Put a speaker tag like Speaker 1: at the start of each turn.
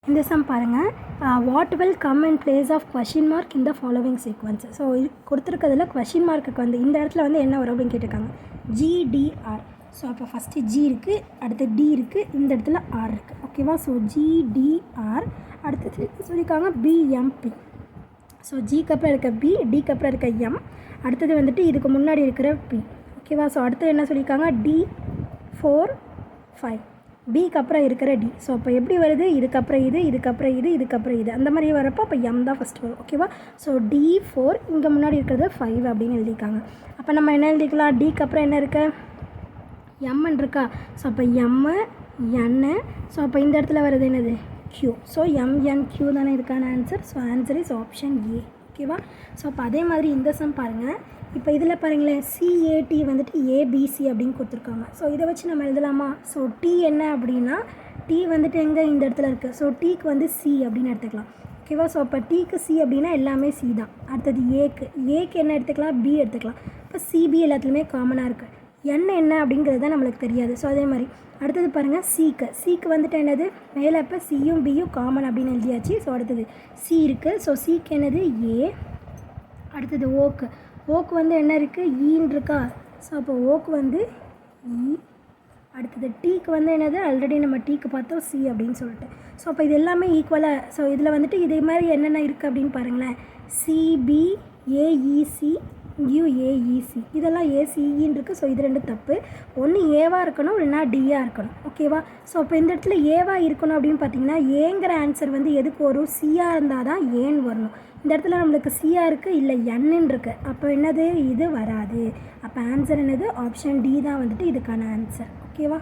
Speaker 1: இந்த சம் பாருங்கள். What will come in place of question mark இந்த ஃபாலோவிங் சீக்வன்ஸ். ஸோ கொடுத்துருக்கிறதுல கொஷின் மார்க்குக்கு வந்து இந்த இடத்துல வந்து என்ன வரும் அப்படின்னு கேட்டிருக்காங்க. ஜிடிஆர். ஸோ அப்போ ஃபஸ்ட்டு ஜி இருக்குது, அடுத்து டி இருக்குது, இந்த இடத்துல ஆர் இருக்குது. ஓகேவா? So GTR. அடுத்தது சொல்லியிருக்காங்க பிஎம்பி. ஸோ ஜிக்கு அப்புறம் இருக்க பி, டிக்கு அப்புறம் இருக்க எம், அடுத்தது வந்துட்டு இதுக்கு முன்னாடி இருக்கிற பி. ஓகேவா? ஸோ அடுத்தது என்ன சொல்லியிருக்காங்க, D4 5, பிக்கு அப்புறம் இருக்கிற டி. ஸோ அப்போ எப்படி வருது, இதுக்கப்புறம் இது, இதுக்கப்புறம் இது, இதுக்கப்புறம் இது, அந்த மாதிரி வரப்போ அப்போ எம் தான் ஃபஸ்ட் வரும். ஓகேவா? ஸோ D4 இங்கே முன்னாடி இருக்கிறது 5 அப்படின்னு எழுதியிருக்காங்க. அப்போ நம்ம என்ன எழுதிக்கலாம், டிக்கு அப்புறம் என்ன இருக்கு, எம்ன்னு இருக்கா. ஸோ அப்போ எம்மு என்னு. ஸோ அப்போ இந்த இடத்துல வருது என்னது, Q. ஸோ MNQ தானே இருக்கான answer. So answer is option A. ஓகேவா? ஸோ அப்போ அதே மாதிரி இந்த சம் பாருங்கள். இப்போ இதில் பாருங்களேன், CAT வந்துட்டு ABC அப்படின்னு கொடுத்துருக்காங்க. ஸோ இதை வச்சு நம்ம எழுதலாமா. ஸோ T என்ன அப்படின்னா, T வந்துட்டு எங்கே இந்த இடத்துல இருக்குது. ஸோ Tக்கு வந்து C அப்படின்னு எடுத்துக்கலாம். ஓகேவா? ஸோ அப்போ Tக்கு C அப்படின்னா எல்லாமே C தான். அடுத்தது ஏக்கு என்ன எடுத்துக்கலாம், B எடுத்துக்கலாம். இப்போ CB எல்லாத்துலேயுமே காமனாக இருக்குது. என்ன அப்படிங்கிறது தான் நம்மளுக்கு தெரியாது. ஸோ அதே மாதிரி அடுத்தது பாருங்கள், சிக்கு வந்துட்டு என்னது, மேலே இப்போ சியும் பியும் காமன் அப்படின்னு எழுதியாச்சு. ஸோ அடுத்தது சி இருக்குது. ஸோ சிக்கு என்னது ஏ. அடுத்தது ஓக்கு வந்து என்ன இருக்குது, ஈன்னு இருக்கா. ஸோ அப்போ ஓக்கு வந்து இ. அடுத்தது டீக்கு வந்து என்னது, ஆல்ரெடி நம்ம டீக்கு பார்த்தோம் சி அப்படின்னு சொல்லிட்டு. ஸோ அப்போ இது எல்லாமே ஈக்குவலாக. ஸோ இதில் வந்துட்டு இதே மாதிரி என்னென்ன இருக்குது அப்படின்னு பாருங்களேன். சிபி ஏஇசி, யூஏஇசி, இதெல்லாம் ஏசிஇன்னு இருக்குது. ஸோ இது ரெண்டு தப்பு. ஒன்று ஏவாக இருக்கணும், இல்லைனா டியாக இருக்கணும். ஓகேவா? ஸோ அப்போ இந்த இடத்துல ஏவாக இருக்கணும் அப்படின்னு பார்த்தீங்கன்னா, ஏங்கிற ஆன்சர் வந்து எதுக்கு வரும், சியாக இருந்தால் தான் ஏன்னு வரணும். இந்த இடத்துல நம்மளுக்கு சியாக இருக்குது, இல்லை என்னு இருக்குது. அப்போ என்னது, இது வராது. அப்போ ஆன்சர் என்னது, ஆப்ஷன் டி தான் வந்துட்டு இதுக்கான ஆன்சர். ஓகேவா?